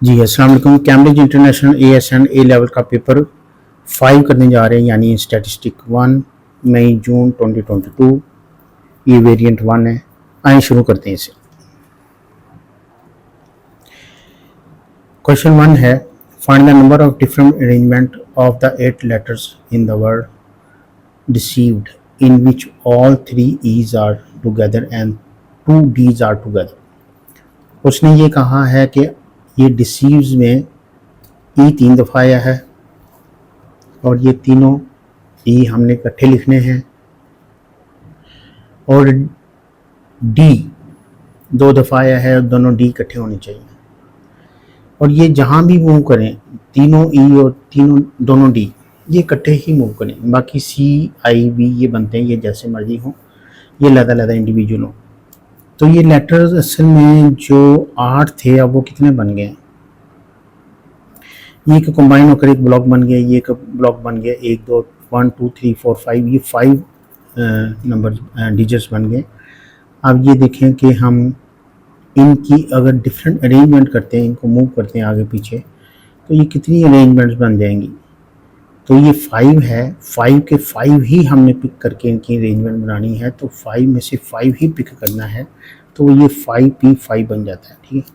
जी अस्सलाम वालेकुम। Cambridge international ASN A level का पेपर 5 करने जा रहे हैं, यानी स्टैटिस्टिक 1 मई जून 2022। ये वेरिएंट 1 है। आइए शुरू करते हैं इसे। क्वेश्चन 1 है, find the number of different arrangement of the 8 letters in the word deceived in which all 3 E's are together and 2 D's are together. उसने ये कहा है कि ये डिसीव्स में ई 3 दफ़ा आया है और ये तीनों ई हमने इकट्ठे लिखने हैं, और डी 2 दफ़ा आया है और दोनों डी इकट्ठे होने चाहिए। और ये जहाँ भी मूव करें, तीनों ई और दोनों डी ये इकट्ठे ही मूव करें। बाकी CIB ये बनते हैं, ये जैसे मर्जी हों, ये अलग-अलग इंडिविजुअल हों। तो ये लेटर्स असल में जो 8 थे, अब वो कितने बन गए? ये एक कंबाइन होकर एक ब्लॉक बन गया, ये एक ब्लॉक बन गया, 1 2 1 2 3 4 5, ये 5 नंबर डिजिट्स बन गए। अब ये देखें कि हम इनकी अगर डिफरेंट अरेंजमेंट करते हैं, इनको मूव करते हैं आगे पीछे, तो ये कितनी अरेंजमेंट्स बन जाएंगी? तो ये 5 है, 5 के 5 ही हमने पिक करके इनकी अरेंजमेंट बनानी है। तो 5 में से 5 ही पिक करना है, तो ये 5P5 बन जाता है, ठीक है।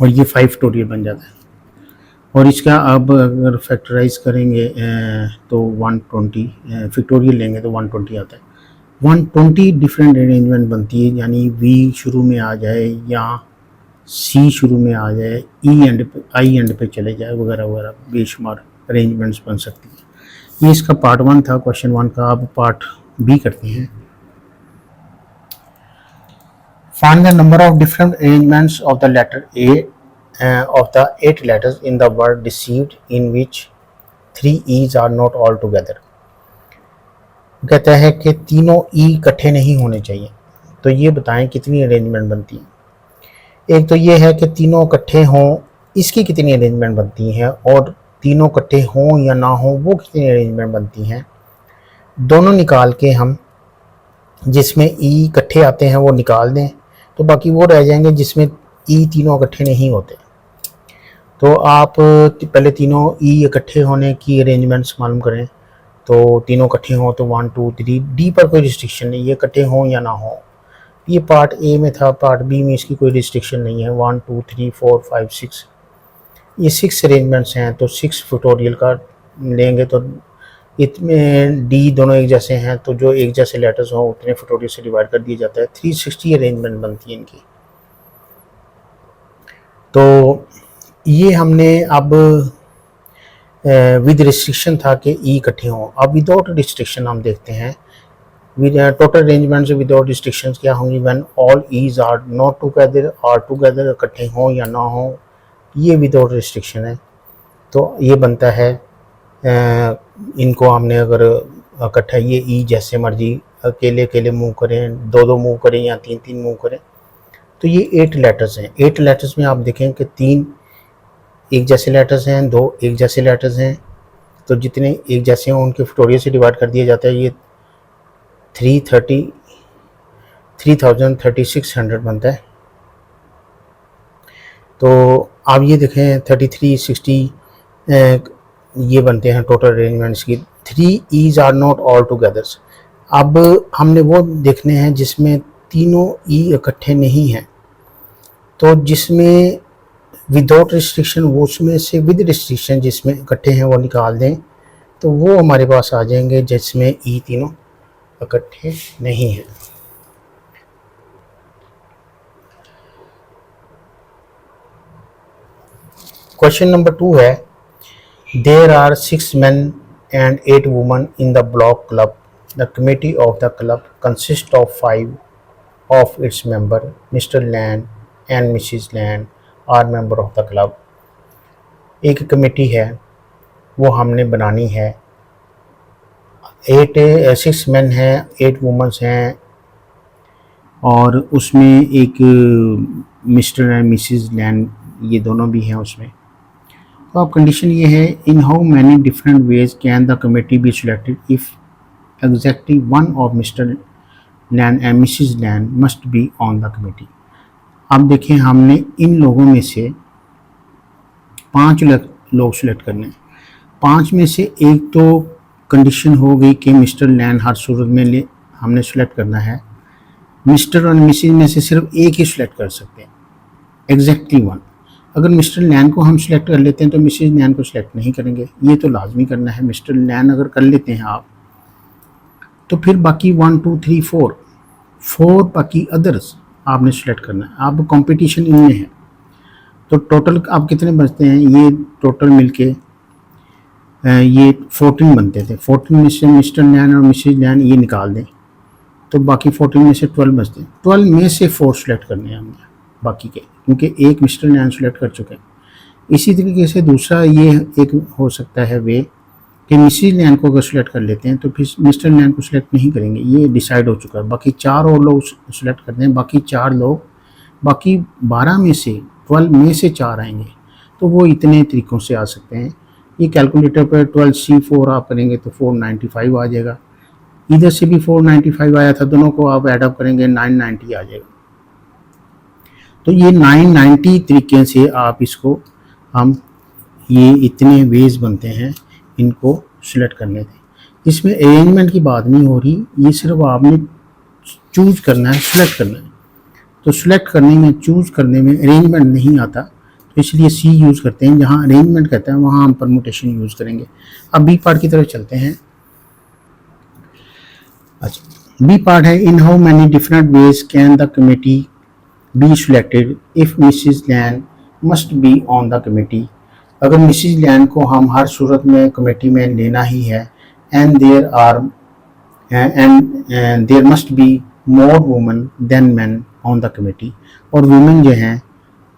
और ये 5 फैक्टोरियल बन जाता है। और इसका अब अगर फैक्टराइज करेंगे तो 120 फैक्टोरियल लेंगे तो 120 आता है। 120 डिफरेंट अरेंजमेंट बनती है, यानी V शुरू में आ जाए या C शुरू में आ जाए, I एंड पे चले जाए, वगैरह वगैरह बेशुमार अरेंजमेंट्स बन सकती है। ये इसका पार्ट 1 था क्वेश्चन 1 का। अब पार्ट B करते हैं। Find the number of different arrangements of the letter A of the 8 letters in the word deceived in which 3 E's are not all together। कहता है कि तीनों E इकट्ठे नहीं होने चाहिए। तो ये बताएं कितनी अरेंजमेंट बनती है। एक तो ये है कि तीनों इकट्ठे हों, इसकी कितनी अरेंजमेंट बनती हैं, और तीनों इकट्ठे हों या ना हों वो कितनी अरेंजमेंट बनती हैं। दोनों निकाल के हम जिसमें E इकट्ठे आते हैं वो निकाल दें, तो बाकी वो रह जाएंगे जिसमें ई तीनों इकट्ठे नहीं होते। तो आप पहले तीनों ई इकट्ठे होने की अरेंजमेंट्स मालूम करें। तो तीनों इकट्ठे हों तो 1 2 3, डी पर कोई रिस्ट्रिक्शन नहीं, ये इकट्ठे हों या ना हों। ये पार्ट ए में था, पार्ट बी में इसकी कोई रिस्ट्रिक्शन नहीं है। 1 2 3 4 5 6, ये 6 अरेंजमेंट्स हैं। तो 6 फैक्टोरियल का लेंगे तो इसमें डी दोनों एक जैसे हैं, तो जो एक जैसे लेटर्स हों उतने फैक्टोरियल से डिवाइड कर दिया जाता है। 360 अरेंजमेंट बनती है इनकी। तो ये हमने अब विद रिस्ट्रिक्शन था कि ई इकट्ठे हों। अब विदाउट रिस्ट्रिक्शन हम देखते हैं। टोटल अरेंजमेंट्स विदाउट रिस्ट्रिक्शंस क्या होंगी? When all E's are not together और टुगेदर, इकट्ठे हों या ना हों, ये विदाउट रिस्ट्रिक्शन है। तो ये बनता है इनको हमने अगर इकट्ठा, ये ई जैसे मर्जी अकेले अकेले मूव करें, 2 2 मूव करें या 3 3 मूव करें, तो ये 8 लेटर्स हैं। 8 लेटर्स में आप देखें कि 3 एक जैसे लेटर्स हैं, 2 एक जैसे लेटर्स हैं। तो जितने एक जैसे हों उनके फैक्टोरियल से डिवाइड कर दिया जाता है। ये 3600 बनता है। तो आप ये देखें 33 60 ये बनते हैं टोटल अरेंजमेंट्स की। 3 E's are not all togethers. अब हमने वो देखने हैं जिसमें तीनों ई इकट्ठे नहीं हैं। तो जिसमें विदाउट रिस्ट्रिक्शन, वो उसमें से विद रिस्ट्रिक्शन जिसमें इकट्ठे हैं वो निकाल दें, तो वो हमारे पास आ जाएंगे जिसमें ई तीनों इकट्ठे नहीं हैं। क्वेश्चन नंबर 2 है, there are 6 men and 8 women in the block club. The committee of the club consists of 5 of its members. Mr. Land and Mrs. Land are member of the club. एक committee है, वो हमने बनानी है। 6 men हैं, 8 women's हैं, और उसमें एक मिस्टर एंड मिसिज लैंड ये दोनों भी हैं उसमें। तो अब कंडीशन ये है, in how many different ways can the committee be selected if exactly one of mister land and Mrs land must be on the committee. अब देखें हमने इन लोगों में से 5 लोग सिलेक्ट करने हैं। 5 में से एक तो कंडीशन हो गई कि मिस्टर लैन हर सूरत में हमने सेलेक्ट करना है। मिस्टर और मिसिज में से सिर्फ एक ही सिलेक्ट कर सकते हैं, एग्जैक्टली वन। अगर मिस्टर लैन को हम सिलेक्ट कर लेते हैं तो मिसिज लैन को सिलेक्ट नहीं करेंगे, ये तो लाजमी करना है। मिस्टर लैन अगर कर लेते हैं आप तो फिर बाकी 1 2 3 4 बाकी अदर्स आपने सेलेक्ट करना है। आप कंपटीशन इनमें है तो टोटल आप कितने बचते हैं, ये टोटल मिलके ये 14 बनते थे। 14 में से मिस्टर लैन और मिसिज लैन ये निकाल दें तो बाकी 14 में से 12 बचते हैं। 12 में से 4 सेलेक्ट करने हैं हमने बाकी के, क्योंकि एक मिस्टर लैन सेलेक्ट कर चुके हैं। इसी तरीके से दूसरा ये एक हो सकता है वे कि मिसिज लैन को अगर सेलेक्ट कर लेते हैं तो फिर मिस्टर लैन को सिलेक्ट नहीं करेंगे, ये डिसाइड हो चुका है। बाकी 4 और लोग सेलेक्ट करते हैं, बाकी 4 लोग, बाकी 12 में से 12 में से 4 आएंगे। तो वो इतने तरीक़ों से आ सकते हैं। ये कैलकुलेटर पर 12C4 आप करेंगे तो 495 आ जाएगा। इधर से भी 495 आया था, दोनों को आप एडअप करेंगे 990 आ जाएगा। तो ये 990 तरीके से आप इसको हम ये इतने वेज बनते हैं इनको सिलेक्ट करने थे। इसमें अरेंजमेंट की बात नहीं हो रही, ये सिर्फ आपने चूज करना है, सिलेक्ट करना है। तो सिलेक्ट करने में, चूज करने में अरेंजमेंट नहीं आता, तो इसलिए सी यूज़ करते हैं। जहाँ अरेंजमेंट कहते हैं वहाँ हम परमुटेशन यूज़ करेंगे। अब बी पार्ट की तरफ चलते हैं। अच्छा, बी पार्ट है in how many different ways can the committee be selected if Mrs Lan must be on the committee. अगर मिसिज लैन को हम हर सूरत में कमेटी में लेना ही है and there must be more women than man on the committee, और women जो हैं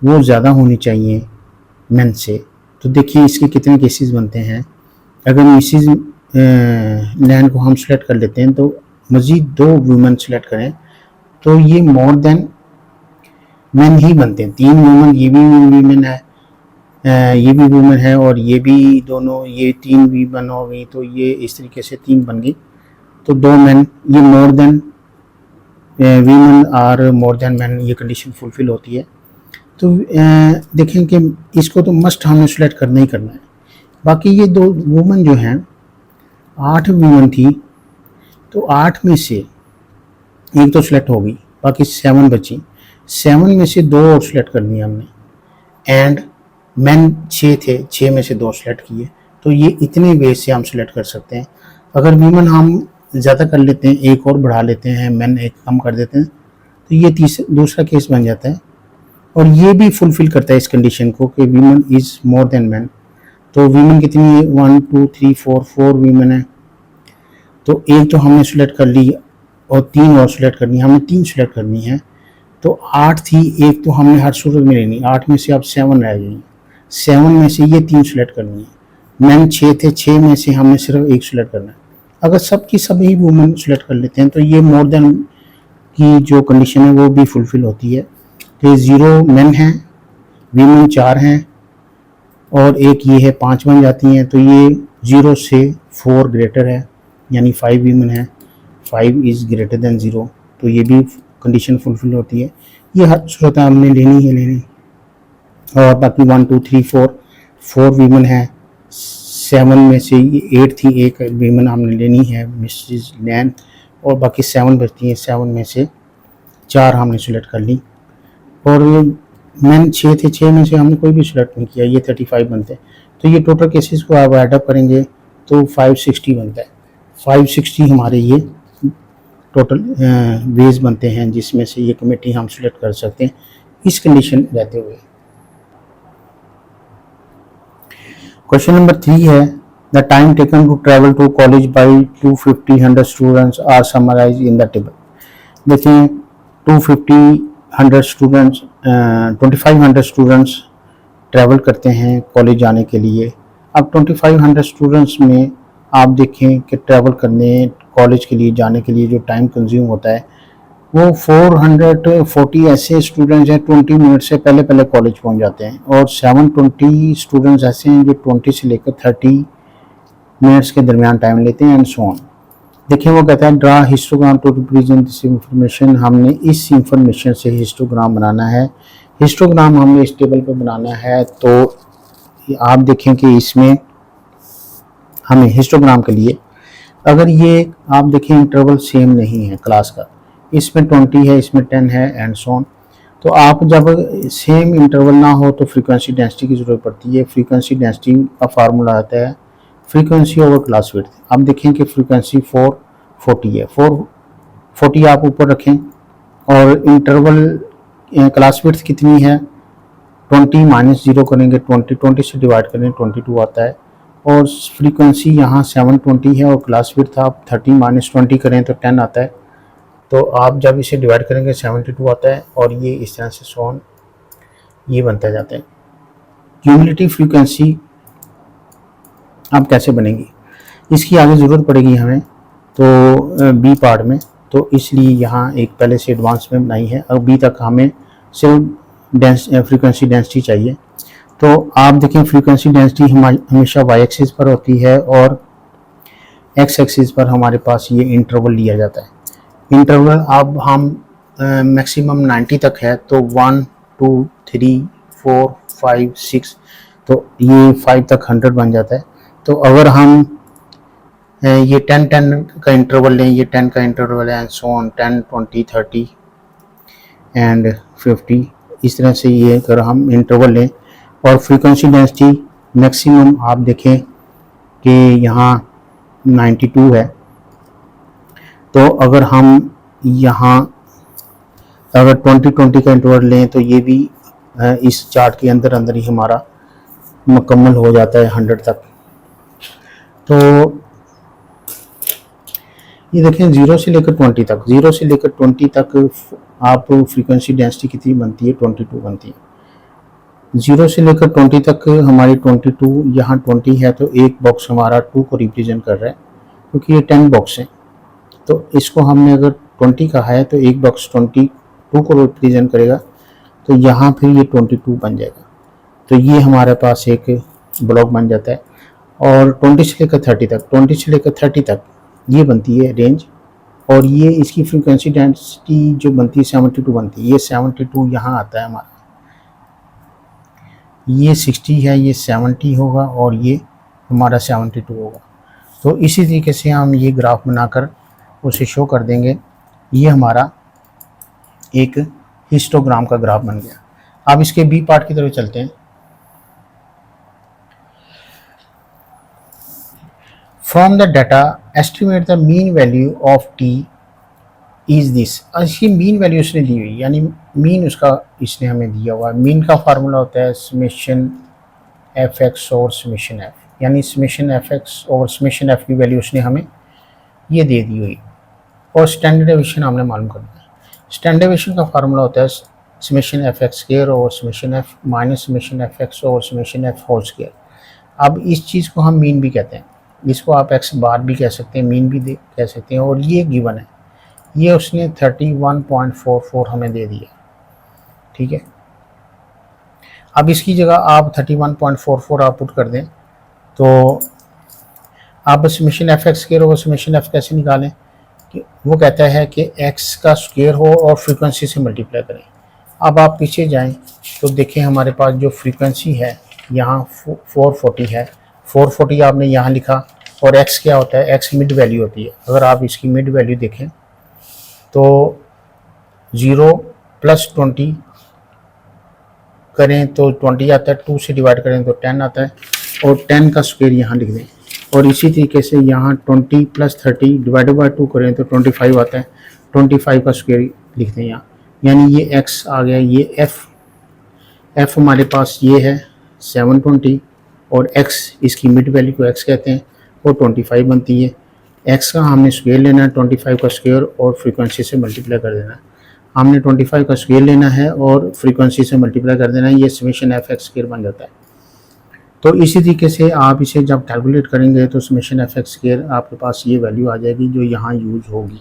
वो ज़्यादा होनी चाहिए मैन से। तो देखिए इसके कितने केसेस बनते हैं। अगर मिसिज लैन को हम सेलेक्ट कर लेते हैं तो मज़ीद 2 वुमेन सेलेक्ट करें तो ये मोर देन मैन ही बनते हैं। 3 वुमेन, ये भी वुमेन है, ये भी वुमेन है, और ये भी दोनों, ये 3 वुमेन हो गई, तो ये इस तरीके से 3 बन गई। तो 2 मैन, ये मोर देन वीमेन और मोर देन मैन, ये कंडीशन फुलफिल होती है। तो देखें कि इसको तो मस्ट हमें सेलेक्ट करना ही करना है। बाकी ये 2 वुमेन जो हैं, 8 वुमेन थी, तो 8 में से एक तो सिलेक्ट हो गई, बाकी 7 बची। 7 में से 2 और सिलेक्ट करनी है हमने, एंड मैन 6 थे, 6 में से 2 सेलेक्ट किए। तो ये इतने वे से हम सेलेक्ट कर सकते हैं। अगर वुमेन हम ज़्यादा कर लेते हैं, एक और बढ़ा लेते हैं, मैन एक कम कर देते हैं, तो ये दूसरा केस बन जाता है। और ये भी फुलफिल करता है इस कंडीशन को कि women is more than man. तो वुमेन कितनी है, 1 2 3 4 वुमेन है। तो एक तो हमने सेलेक्ट कर ली और 3 और सेलेक्ट करनी है, हमें 3 सेलेक्ट करनी है। तो 8 थी, एक तो हमने हर सूरत में लेनी, 8 में से अब 7 रह गई। 7 में से ये 3 सेलेक्ट करनी है। मैन 6 थे, 6 में से हमने सिर्फ एक सेलेक्ट करना है। अगर सब की सभी वुमेन सेलेक्ट कर लेते हैं तो ये मोर देन की जो कंडीशन है वो भी फुलफिल होती है। तो 0 मैन हैं, वीमेन 4 हैं, और एक ये है, 5 बन जाती हैं। तो ये 0 से 4 ग्रेटर है, यानी 5 वीमेन है, 5 इज़ ग्रेटर देन 0, तो ये भी कंडीशन फुलफिल होती है। ये हर सूरत हमने लेनी है लेनी। और बाकी 1 2 3 4 वीमेन है, 7 में से 8 थी, एक वीमेन हमने लेनी है मिसिज लैन, और बाकी 7 बचती हैं। 7 में से 4 हमने सेलेक्ट कर ली, और मैन 6 थे, 6 में से हमने कोई भी सेलेक्ट नहीं किया, ये 35 बनते हैं। तो ये टोटल केसेस को आप एडअप करेंगे तो 560 बनता है। 560 हमारे ये टोटल वेज बनते हैं जिसमें से ये कमेटी हम सेलेक्ट कर सकते हैं इस कंडीशन रहते हुए। क्वेश्चन नंबर 3 है the time taken to travel to college by 250 100 students are summarise in the table. देखिए 250 100 स्टूडेंट्स 2500 स्टूडेंट्स ट्रैवल करते हैं कॉलेज जाने के लिए। अब 2500 स्टूडेंट्स में आप देखें कि ट्रैवल करने कॉलेज के लिए जाने के लिए जो टाइम कंज्यूम होता है वो 440 ऐसे स्टूडेंट्स हैं 20 मिनट से पहले पहले कॉलेज पहुंच जाते हैं, और 720 स्टूडेंट्स ऐसे हैं जो 20 से लेकर 30 मिनट्स के दरमियान टाइम लेते हैं, एंड सो ऑन। देखिए वो कहता है draw histogram to represent this information. हमने इस इंफॉर्मेशन से हिस्टोग्राम बनाना है। हिस्टोग्राम हमें इस टेबल पे बनाना है। तो आप देखें कि इसमें हमें हिस्टोग्राम के लिए अगर ये आप देखें इंटरवल सेम नहीं है क्लास का, इसमें 20 है, इसमें 10 है एंड सो ऑन। तो आप जब सेम इंटरवल ना हो तो फ्रीक्वेंसी डेंसिटी की ज़रूरत पड़ती है। फ्रीक्वेंसी डेंसिटी का फार्मूला आता है फ्रीक्वेंसी ओवर क्लास विड्थ। आप देखें कि फ्रीक्वेंसी 440 है, 440 आप ऊपर रखें और इंटरवल क्लास विड्थ कितनी है 20 माइनस 0 करेंगे 20 से डिवाइड करें 22 आता है। और फ्रीक्वेंसी यहाँ 720 है और क्लास विड्थ आप 30 माइनस 20 करें तो 10 आता है। तो आप जब इसे डिवाइड करेंगे 72 आता है और ये इस तरह से सोन ये बनता जाता है। क्यूमुलेटिव फ्रीक्वेंसी अब कैसे बनेगी, इसकी आगे ज़रूरत पड़ेगी हमें तो बी पार्ट में। तो इसलिए यहाँ एक पहले से एडवांस में बनाई है और बी तक हमें सिर्फ फ्रीक्वेंसी डेंसिटी चाहिए। तो आप देखें फ्रीक्वेंसी डेंसिटी हमेशा वाई एक्सिस पर होती है और एक्स एक्सिस पर हमारे पास ये इंटरवल लिया जाता है। इंटरवल अब हम मैक्सिमम 90 तक है तो 1 2 3 4 5 6 तो ये 5 तक 100 बन जाता है। तो अगर हम ये 10 का इंटरवल लें, ये 10 का इंटरवल है एंड सो ऑन 10 20 30 एंड 50 इस तरह से ये अगर हम इंटरवल लें और फ्रीक्वेंसी डेंसिटी मैक्सिमम आप देखें कि यहाँ 92 है। तो अगर हम यहाँ अगर 20 का इंटरवल लें तो ये भी इस चार्ट के अंदर अंदर ही हमारा मुकम्मल हो जाता है 100 तक। तो ये देखें 0 से लेकर 20 तक, 0 से लेकर 20 तक आप फ्रीक्वेंसी डेंसिटी कितनी बनती है 22 बनती है। 0 से लेकर 20 तक हमारी 22 यहाँ 20 है तो एक बॉक्स हमारा 2 को रिप्रेजेंट कर रहा है क्योंकि ये 10 बॉक्स हैं। तो इसको हमने अगर 20 कहा है तो एक बॉक्स 22 को रिप्रेजेंट करेगा तो यहाँ फिर ये 22 बन जाएगा। तो ये हमारे पास एक ब्लॉक बन जाता है। और 20 से लेकर 30 तक, 20 से लेकर 30 तक ये बनती है रेंज और ये इसकी फ्रीक्वेंसी डेंसिटी जो बनती है 72 बनती है। ये 72 यहाँ आता है हमारा, ये 60 है, ये 70 होगा और ये हमारा 72 होगा। तो इसी तरीके से हम ये ग्राफ बनाकर उसे शो कर देंगे। ये हमारा एक हिस्टोग्राम का ग्राफ बन गया। अब इसके बी पार्ट की तरफ चलते हैं। From the data estimate the mean value of T is this. इसकी मीन वैल्यू उसने दी हुई, यानी मीन उसका इसने हमें दिया हुआ है। मीन का फार्मूला होता है समेशन एफ एक्स और समेशन एफ, यानी समेशन एफ एक्स और समेशन एफ की वैल्यू उसने हमें ये दे दी हुई और स्टैंडर्ड डेविएशन हमने मालूम करना है। स्टैंडर्ड डेविएशन का फार्मूला होता है समेशन एफ एक्स स्क्वायर और summation F minus summation F x और समेशन एफ होल स्क्वायर। अब इस चीज़ को हम मीन भी कहते हैं, इसको आप एक्स बार भी कह सकते हैं, मीन भी कह सकते हैं। और ये गिवन है, ये उसने 31.44 हमें दे दिया, ठीक है। अब इसकी जगह आप 31.44 आप पुट कर दें तो आप समेशन एफ एक्स स्क्वायर और समेशन एफ कैसे निकालें कि वो कहता है कि एक्स का स्क्वायर हो और फ्रीक्वेंसी से मल्टीप्लाई करें। अब आप पीछे जाएं तो देखें हमारे पास जो फ्रीक्वेंसी है यहाँ 440 है, 440 आपने यहाँ लिखा और x क्या होता है, x मिड वैल्यू होती है। अगर आप इसकी मिड वैल्यू देखें तो 0 प्लस 20 करें तो 20 आता है, 2 से डिवाइड करें तो 10 आता है और 10 का स्क्वायर यहाँ लिख दें। और इसी तरीके से यहाँ 20 प्लस 30 डिवाइडेड बाई 2 करें तो 25 आता है, 25 का स्क्वायर लिख दें यहाँ, यानी ये x आ गया। ये f हमारे पास ये है 720 और x इसकी मिड वैल्यू को x कहते हैं और 25 बनती है। x का हमने स्क्वायर लेना है, 25 का स्क्वायर और फ्रीक्वेंसी से मल्टीप्लाई कर देना है। हमने 25 का स्क्वायर लेना है और फ्रीक्वेंसी से मल्टीप्लाई कर देना है, ये समेशन एफ एक्स स्क्वायर बन जाता है। तो इसी तरीके से आप इसे जब कैलकुलेट करेंगे तो समेशन एफ एक्स स्क्वायर आपके पास ये वैल्यू आ जाएगी जो यहाँ यूज होगी।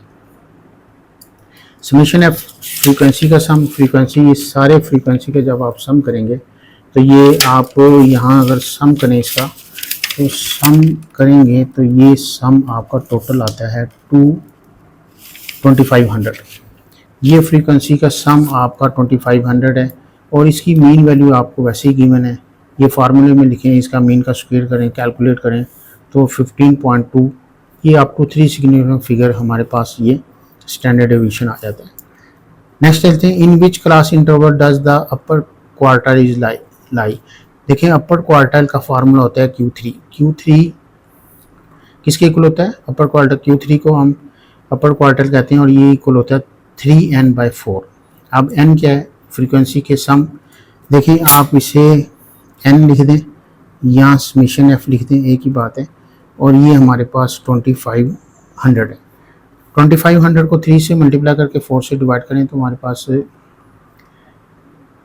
समेशन एफ फ्रीक्वेंसी का सम, फ्रीक्वेंसी ये सारे फ्रीक्वेंसी का जब आप सम करेंगे तो ये आप यहाँ अगर सम करें इसका इसको सम करेंगे तो ये सम आपका टोटल आता है 2500। ये फ्रीक्वेंसी का सम आपका 2500 है और इसकी मीन वैल्यू आपको वैसे ही गिवन है। ये फार्मूले में लिखें, इसका मीन का स्क्वायर करें, कैलकुलेट करें तो 15.2, ये अप टू 3 सिग्निफिकेंट फिगर हमारे पास ये स्टैंडर्ड डेविएशन आ जाता है। नेक्स्ट चलते हैं, in which class interval does the upper quartile is lie. देखें अपर क्वार्टाइल का फार्मूला होता है Q3। Q3 किसके इक्वल होता है? अपर क्वार्टाइल। Q3 को हम अपर क्वार्टाइल कहते हैं और ये इक्वल होता है 3n/4। अब n क्या है? फ्रीक्वेंसी के सम। देखिए आप इसे n लिख दें या समेशन f लिख दें, एक ही बात है। और ये हमारे पास 2500 है। 2500 को 3 से मल्टीप्लाई करके 4 से डिवाइड करें तो हमारे पास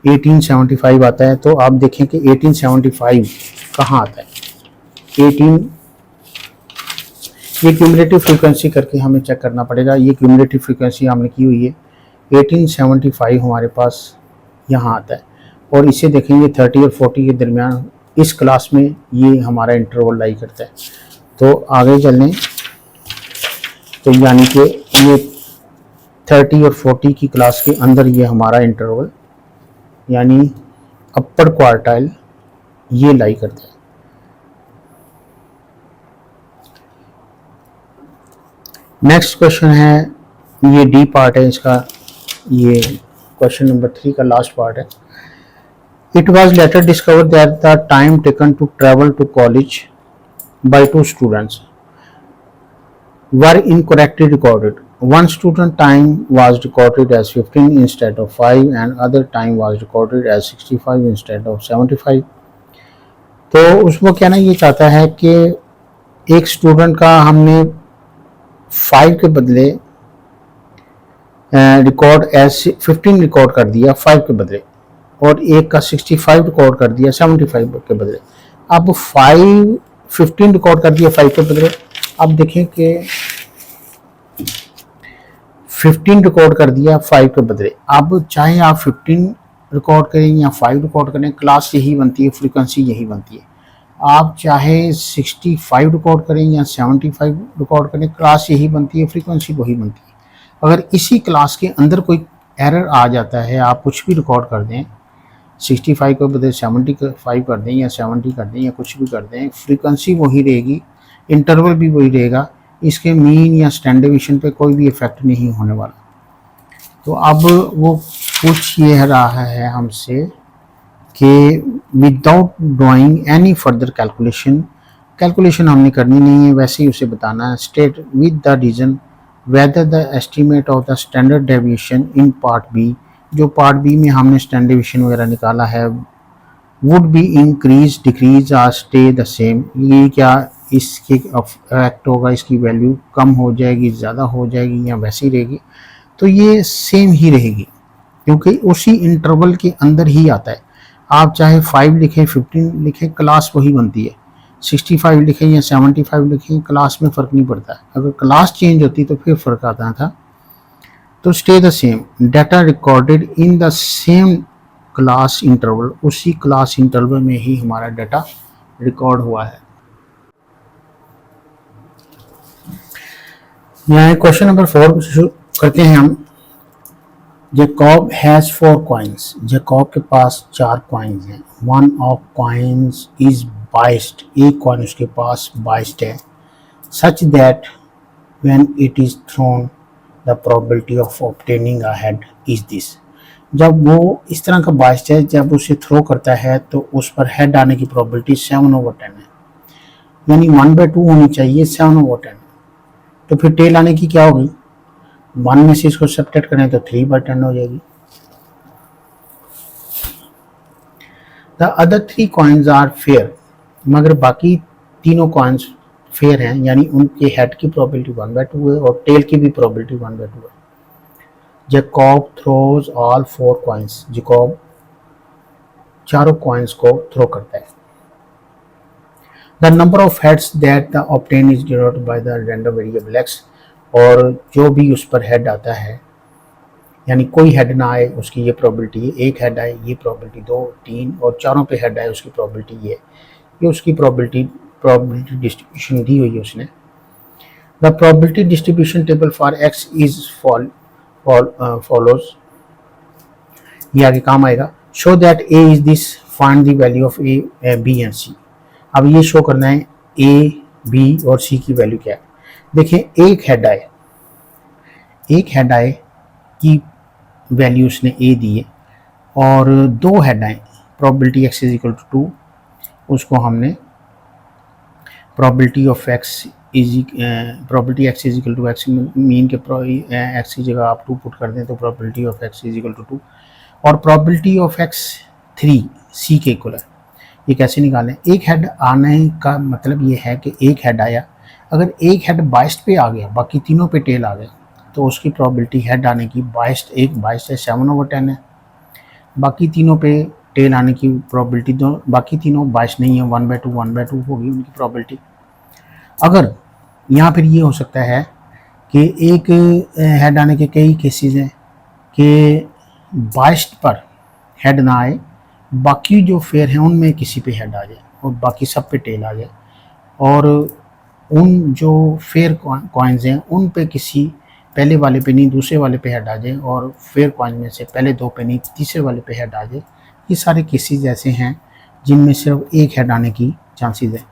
1875 आता है। तो आप देखें कि 1875 कहाँ आता है? 18, ये क्यूमुलेटिव फ्रीक्वेंसी करके हमें चेक करना पड़ेगा। ये क्यूमुलेटिव फ्रीक्वेंसी हमने की हुई है, 1875 हमारे पास यहाँ आता है। और इसे देखेंगे 30 और 40 के दरमियान इस क्लास में ये हमारा इंटरवल लाई करता है। तो आगे चलें तो यानी कि ये 30 और 40 की क्लास के अंदर ये हमारा इंटरवल यानी अपर क्वार्टाइल ये लाई करता है। नेक्स्ट क्वेश्चन है, ये डी पार्ट है इसका, ये क्वेश्चन नंबर 3 का लास्ट पार्ट है। It was later discovered that the time taken to travel to college by 2 students were incorrectly recorded. One student time was recorded as 15 instead of 5 and other time was recorded as 65 instead of 75. तो उसको कहना ये चाहता है कि एक student का हमने 5 के बदले रिकॉर्ड एज 15 रिकॉर्ड कर दिया 5 के बदले, और एक का 65 रिकॉर्ड कर दिया 75 के बदले। अब 15 रिकॉर्ड कर दिया 5 के बदले। अब देखें कि 15 रिकॉर्ड कर दिया 5 के बदले। अब चाहे आप 15 रिकॉर्ड करें या 5 रिकॉर्ड करें, क्लास यही बनती है, फ्रीक्वेंसी यही बनती है। आप चाहे 65 रिकॉर्ड करें या 75 रिकॉर्ड करें, क्लास यही बनती है, फ्रीक्वेंसी वही बनती है। अगर इसी क्लास के अंदर कोई एरर आ जाता है, आप कुछ भी रिकॉर्ड कर दें, 65 के बदले 75 कर दें या 70 कर दें या कुछ भी कर दें, फ्रीक्वेंसी वही रहेगी, इंटरवल भी वही रहेगा, इसके मीन या स्टैंडर्ड डेविएशन पे कोई भी इफेक्ट नहीं होने वाला। तो अब वो पूछ ये रहा है हमसे कि without doing any further calculation हमने करनी नहीं है, वैसे ही उसे बताना है। State with the reason whether the estimate of the standard deviation in part B, जो पार्ट बी में हमने स्टैंडर्ड डेविएशन वगैरह निकाला है, would be increase decrease or stay the same. ये क्या इसके इफेक्ट होगा, इसकी वैल्यू कम हो जाएगी, ज़्यादा हो जाएगी या वैसी रहेगी? तो ये सेम ही रहेगी क्योंकि उसी इंटरवल के अंदर ही आता है। आप चाहे 5 लिखें 15 लिखें, क्लास वही बनती है। 65 लिखें या 75 लिखें, क्लास में फ़र्क नहीं पड़ता है। अगर क्लास चेंज होती तो फिर फ़र्क आता था। तो stay the same, data recorded in the same class interval, उसी क्लास इंटरवल में ही हमारा डाटा रिकॉर्ड हुआ है। यहाँ क्वेश्चन नंबर 4 शुरू करते हैं हम। जैकब हैज़ 4 कॉइन्स, जैकब के पास 4 कॉइन्स हैं। One of coins is biased, एक कॉइन उसके पास बाइस्ड है, such that when it is thrown the probability of obtaining a head is this. जब वो इस तरह का बाइस्ड है, जब उसे थ्रो करता है तो उस पर हेड आने की प्रोबेबिलिटी 7/10 है, यानी 1/2 होनी चाहिए, 7/10। तो फिर टेल आने की क्या होगी? 1 में से इसको सब्ट्रैक्ट करें तो 3/10 हो जाएगी। The other 3 coins are fair, मगर बाकी तीनों कॉइन्स फेयर हैं, यानी उनके हेड की प्रोबेबिलिटी 1/2 है और टेल की भी प्रोबेबिलिटी 1/2 है। Jacob throws all 4 coins, Jacob चारों कॉइन्स को थ्रो करता है। The number of heads that the obtain is denoted by the random variable x, और जो भी उस पर हेड आता है, यानी कोई हेड ना आए उसकी ये प्रोबेबिलिटी है, एक हेड आए ये प्रोबेबिलिटी 2, 3 और चारों पे हेड आए उसकी प्रोबेबिलिटी ये उसकी प्रोबेबिलिटी प्रोबेबिलिटी डिस्ट्रीब्यूशन दी हुई है उसने। The probability distribution table for X is follows, ये आगे काम आएगा। Show that A is this, find the value of A B and C. अब ये शो करना है ए बी और सी की वैल्यू क्या है। देखिए एक हेड आए की वैल्यू उसने ए दी है और दो हेड आए, probability X is equal to 2, उसको हमने probability of X probability X is equal to X mean के एक्स की जगह आप 2 पुट कर दें तो probability of X is equal to 2 और प्रोबेबिलिटी ऑफ एक्स 3 सी के इक्वल है। ये कैसे निकालें? एक हेड आने का मतलब ये है कि एक हेड आया, अगर एक हेड बाइस्ड पे आ गया बाकी तीनों पे टेल आ गया तो उसकी प्रोबेबिलिटी हेड आने की बाइस्ड एक बाइस्ड है 7/10 है, बाकी तीनों पे टेल आने की प्रोबेबिलिटी दो, बाकी तीनों बाइस्ड नहीं है 1/2 होगी उनकी प्रोबेबिलिटी। अगर यहाँ फिर ये हो सकता है कि एक हेड आने के कई केसेस हैं कि बाइस्ड पर हेड ना आए, बाकी जो फेयर हैं उनमें किसी पे हेड आ जाए और बाकी सब पे टेल आ जाए, और उन जो फेयर कॉइन्स हैं उन पे किसी पहले वाले पे नहीं दूसरे वाले पे हेड आ जाए और फेयर कॉइन में से पहले दो पे नहीं तीसरे वाले पे हेड आ जाए। ये सारे केसेस ऐसे हैं जिनमें सिर्फ एक हेड आने की चांसेस है।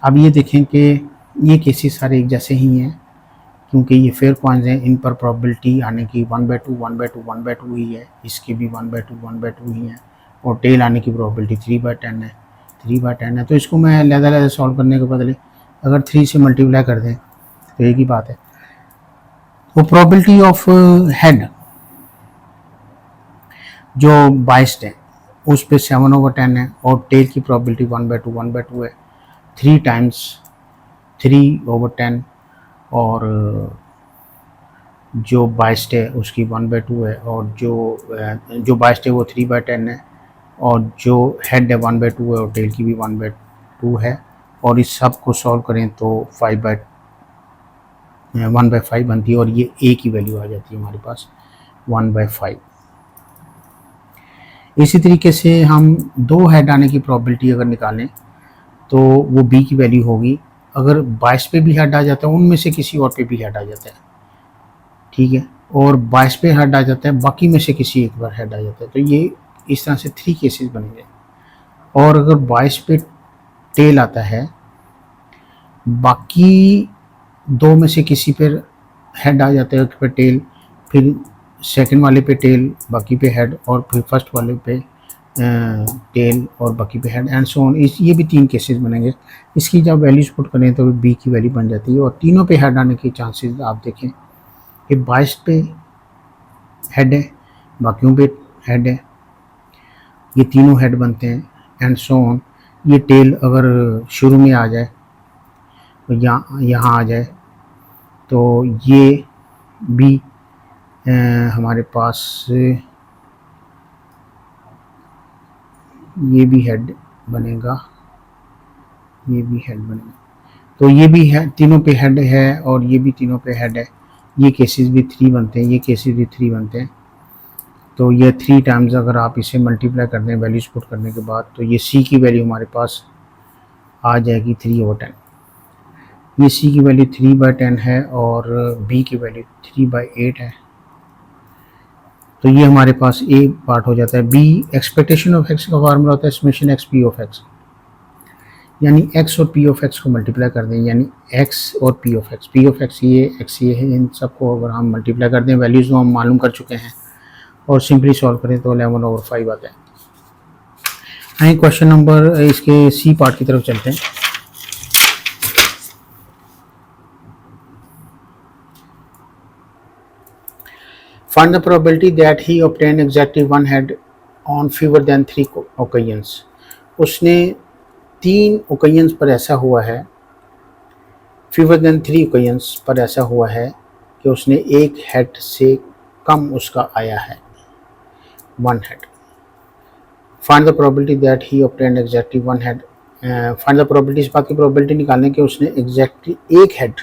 अब ये देखें कि ये केसेस सारे एक जैसे ही हैं क्योंकि ये फेयर कॉइन्स हैं, इन पर प्रोबेबिलिटी आने की 1/2 ही है, इसकी भी 1/2 ही है, और टेल आने की प्रोबेबिलिटी 3/10 है। तो इसको मैं लहदा सॉल्व करने के बदले अगर 3 से मल्टीप्लाई कर दें तो एक ही बात है। तो प्रोबेबिलिटी ऑफ हेड जो बाइस्ड है उस पे 7/10 है और टेल की प्रोबेबिलिटी 1/2 है, 3 टाइम्स 3/10 और जो बाइस्ड है उसकी 1/2 है और जो बाइस्ड है वो 3/10 है और जो हेड है 1/2 है और टेल की भी 1/2 है, और इस सब को सॉल्व करें तो 1/5 बनती है और ये ए की वैल्यू आ जाती है हमारे पास 1/5। इसी तरीके से हम दो हेड आने की प्रोबेबिलिटी अगर निकालें तो वो बी की वैल्यू होगी, अगर 22 पे भी हेड आ जाता है उनमें से किसी और पे भी हेड आ जाता है, ठीक है, और 22 पे हेड आ जाता है बाकी में से किसी एक बार हेड आ जाता है, तो ये इस तरह से 3 केसेस बनेंगे। और अगर 22 पे टेल आता है बाकी दो में से किसी पर हेड आ जाता है, एक पे टेल, फिर सेकंड वाले पे टेल बाकी पे हेड, और फिर फर्स्ट वाले पे टेल और बाकी पे हेड एंड सो ऑन। ये भी 3 केसेस बनेंगे। इसकी जब वैल्यूज पुट करें तो बी की वैल्यू बन जाती है और तीनों पे हेड आने के चांसेस आप देखें कि 22 पे हेड है बाकियों पे हेड है, ये तीनों हेड बनते हैं एंड सो ऑन। ये टेल अगर शुरू में आ जाए तो यहाँ आ जाए तो ये भी हमारे पास ये भी हेड बनेगा, ये भी हेड बनेगा, तो ये भी है तीनों पे हेड है और ये भी तीनों पे हेड है। ये केसेस भी 3 बनते हैं, ये केसेस भी 3 बनते हैं। तो ये 3 टाइम्स अगर आप इसे मल्टीप्लाई कर दें वैल्यूज पुट करने के बाद तो ये सी की वैल्यू हमारे पास आ जाएगी 3/10। ये सी की वैल्यू 3/10 है और बी की वैल्यू 3/8 है। तो ये हमारे पास ए पार्ट हो जाता है। बी एक्सपेक्टेशन ऑफ एक्स का फार्मूला होता है summation x P of x, यानी एक्स और पी ऑफ एक्स को मल्टीप्लाई कर दें, यानी एक्स और पी ऑफ एक्स ये एक्स ये है, इन सबको अगर हम मल्टीप्लाई कर दें वैल्यूज़ तो हम मालूम कर चुके हैं और सिंपली सॉल्व करें तो 11/5 आता है। आइए क्वेश्चन नंबर इसके सी पार्ट की तरफ चलते हैं। Find the probability that he obtained exactly one head on fewer than 3 occasions. उसने 3 occasions पर ऐसा हुआ है, fewer than 3 occasions पर ऐसा हुआ है कि उसने एक हेड से कम उसका आया है, 1 head. Find the probability that he obtained exactly one head. Find the probability, इस बात की probability निकालने के उसने exactly एक head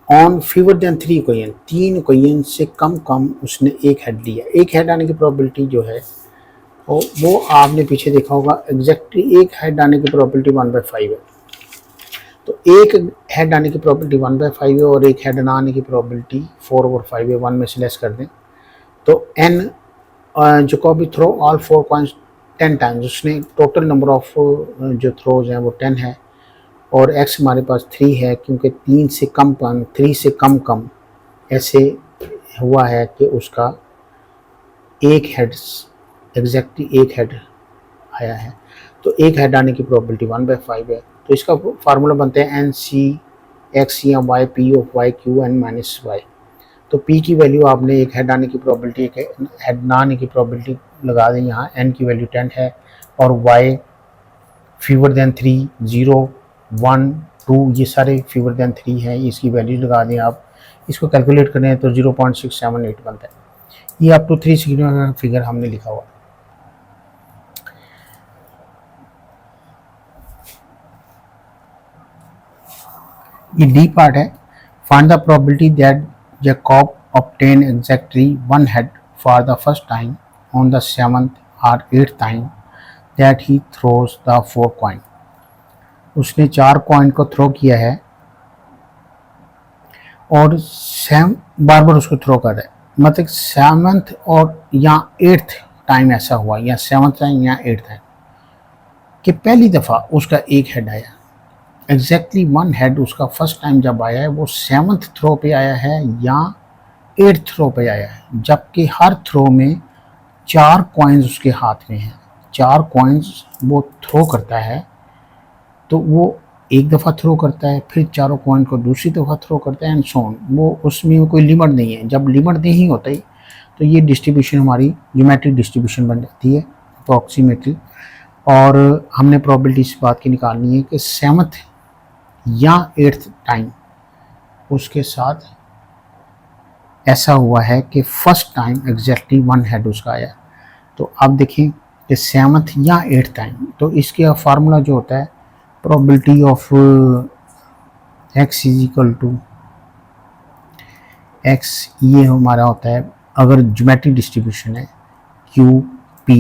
on fewer than 3 occasion, 3 occasion से कम उसने एक हेड लिया। एक हेड आने की प्रोबेबिलिटी जो है और वो आपने पीछे देखा होगा एग्जैक्टली एक हेड आने की प्रोबेबिलिटी 1/5 है। तो एक हेड आने की प्रोबेबिलिटी 1/5 है और एक हेड ना आने की प्रोबेबिलिटी 4/5 है। 1 में से लेस कर दें तो n Jacoby throw all 4 coins 10 times, उसने टोटल नंबर ऑफ जो थ्रोज हैं वो 10 है और x हमारे पास 3 है क्योंकि 3 से कम ऐसे हुआ है कि उसका एक हेड एग्जैक्टली एक हेड आया है। तो एक हेड आने की प्रोबेबिलिटी 1/5 है। तो इसका फार्मूला बनता है एन सी एक्स या Y P of Y Q N minus Y. तो पी की वैल्यू आपने एक हेड आने की प्रोबेबिलिटी एक हेड ना आने की प्रोबेबिलिटी लगा दें। यहाँ एन की वैल्यू 10 है और वाई फीवर देन 3 0 1 2 ये सारे फीवर देन 3 हैं, इसकी वैल्यू लगा दें। आप इसको कैलकुलेट करें तो 0.678 बनता है। ये अप टू 3 सिग्मा फिगर हमने लिखा हुआ। ये डी पार्ट है। Find the probability that Jacob obtain exactly one head for the first time on the 7th or 8th time that he throws the 4 coin। उसने 4 कॉइन को throw किया है और बार बार उसको थ्रो कर रहा है। मतलब 7th और या 8th टाइम ऐसा हुआ, या 7th टाइम या 8th टाइम कि पहली दफ़ा उसका एक हेड आया। एग्जैक्टली वन हेड उसका फर्स्ट टाइम जब आया है वो 7th थ्रो पे आया है या 8th थ्रो पे आया है, जबकि हर थ्रो में 4 कॉइन्स उसके हाथ में हैं। 4 कॉइन्स वो थ्रो करता है तो वो एक दफ़ा थ्रो करता है, फिर चारों कॉइन को दूसरी दफ़ा थ्रो करता है एंड सो ऑन। वो उसमें कोई लिमिट नहीं है। जब लिमिट नहीं होता ही तो ये डिस्ट्रीब्यूशन हमारी ज्योमेट्रिक डिस्ट्रीब्यूशन बन जाती है, अप्रॉक्सीमेटली। और हमने प्रोबेबिलिटी इस बात की निकालनी है कि 7th या 8th टाइम उसके साथ ऐसा हुआ है कि first time exactly one head उसका आया। तो अब देखें कि 7th या 8th टाइम, तो इसके फार्मूला जो होता है probability of x is equal to x, ये हमारा होता है अगर ज्योमेट्रिक डिस्ट्रीब्यूशन है q p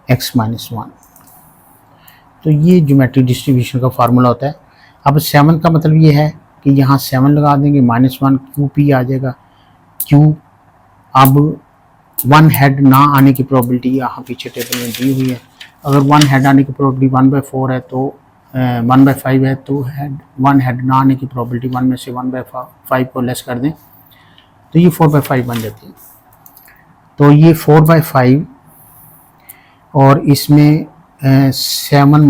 x माइनस 1। तो ये ज्योमेट्रिक डिस्ट्रीब्यूशन का फार्मूला होता है। अब 7 का मतलब ये है कि यहाँ 7 लगा देंगे, -1 क्यू पी आ जाएगा। क्यू अब वन हेड ना आने की प्रोबेबिलिटी यहाँ पीछे टेबल में दी हुई है। अगर वन हेड आने की प्रोबेबिलिटी 1/4 है तो 1/5 है, तो वन हेड ना आने की प्रोबेबिलिटी 1 में से 1/5 को लेस कर दें तो ये 4/5 बन जाती है। तो ये 4/5 और इसमें 7 -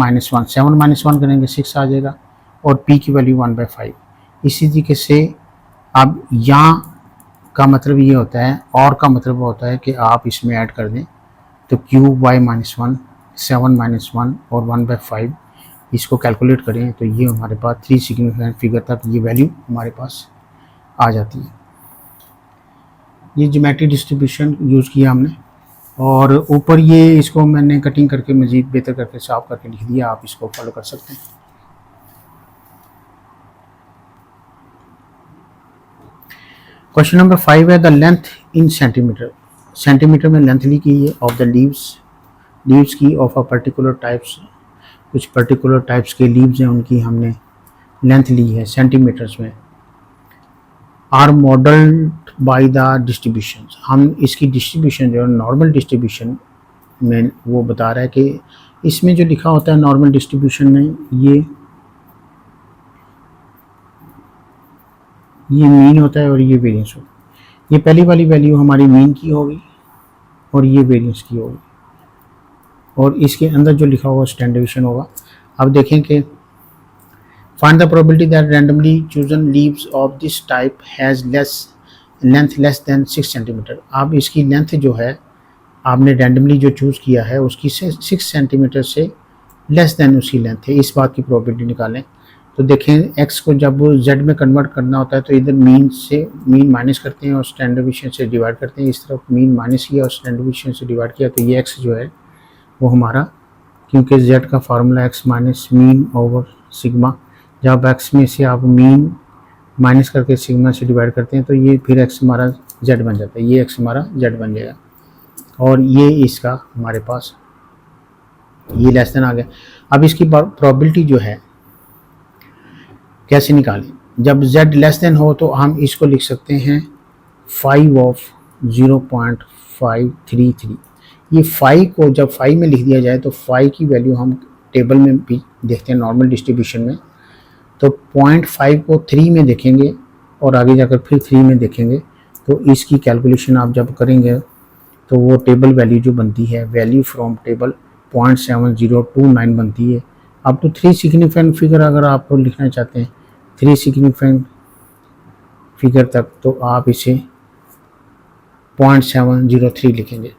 1 करेंगे 6 आ जाएगा और p की वैल्यू 1/5। इसी तरीके से अब यहाँ का मतलब ये होता है, और का मतलब होता है कि आप इसमें ऐड कर दें तो क्यूब y - 1 7 - 1 और 1/5 इसको कैलकुलेट करें तो ये हमारे पास 3 सिग्निफिकेंट फिगर तक ये वैल्यू हमारे पास आ जाती है। ये ज्योमेट्रिक डिस्ट्रीब्यूशन यूज़ किया हमने और ऊपर ये इसको मैंने कटिंग करके मज़ीद बेहतर करके साफ करके लिख दिया, आप इसको फॉलो कर सकते हैं। क्वेश्चन नंबर 5 है the length in centimetre. Centimetre में लेंथ ली की है ऑफ द लीव्स की ऑफ अ पर्टिकुलर टाइप्स। कुछ पर्टिकुलर टाइप्स के लीव्स हैं उनकी हमने लेंथ ली है सेंटीमीटर्स में। Are modelled by the distribution. हम इसकी डिस्ट्रीब्यूशन जो है नॉर्मल डिस्ट्रीब्यूशन में वो बता रहा है कि इसमें जो लिखा होता है नॉर्मल डिस्ट्रीब्यूशन में ये मीन होता है और ये वेरिएंस होता है। ये पहली वाली वैल्यू हमारी मीन की होगी और ये वेरिएंस की होगी और इसके अंदर जो लिखा होगा स्टैंडर्ड डिवीजन होगा। अब देखें कि find the probability that randomly chosen leaves of this type has length less than 6 centimetre. अब इसकी लेंथ जो है आपने रैंडमली जो चूज़ किया है उसकी 6 सेंटीमीटर से लेस देन उसकी लेंथ है। इस बात की प्रोबेबिलिटी निकालें तो देखें x को जब z में कन्वर्ट करना होता है तो इधर मीन माइनस करते हैं और स्टैंडर्ड डिवीजन से डिवाइड करते हैं। इस तरफ मीन माइनस किया और स्टैंडर्ड डिवीजन से डिवाइड किया तो ये x जो है वो हमारा, क्योंकि z का formula x minus mean over sigma, जब x में से आप मीन माइनस करके सिग्मा से डिवाइड करते हैं तो ये फिर x हमारा z बन जाता है। ये x हमारा z बन जाएगा। और ये इसका हमारे पास ये लेस देन आ गया। अब इसकी प्रोबेबिलिटी जो है कैसे निकालें, जब z लेस देन हो तो हम इसको लिख सकते हैं 5 ऑफ 0.533। ये 5 को जब 5 में लिख दिया जाए तो 5 की वैल्यू हम टेबल में भी देखते हैं नॉर्मल डिस्ट्रीब्यूशन में, तो 0.5 को 3 में देखेंगे और आगे जाकर फिर 3 में देखेंगे, तो इसकी कैलकुलेशन आप जब करेंगे तो वो टेबल वैल्यू जो बनती है, वैल्यू फ्रॉम टेबल 0.7029 बनती है। अब तो 3 सिग्निफिकेंट फिगर अगर आप लिखना चाहते हैं 3 सिग्निफिकेंट फिगर तक, तो आप इसे 0.703 लिखेंगे।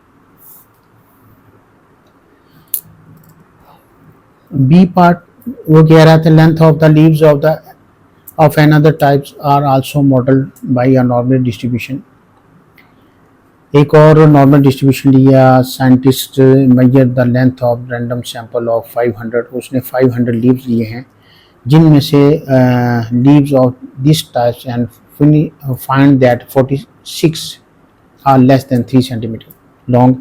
बी पार्ट वो कह रहा था length of the leaves of another types are also modelled by a normal distribution. एक और नॉर्मल डिस्ट्रीब्यूशन लिया, scientist measure the length of random sample of 500, उसने 500 लीव्स लिए हैं जिनमें से leaves of this types and find that 46 are less than 3 centimetre long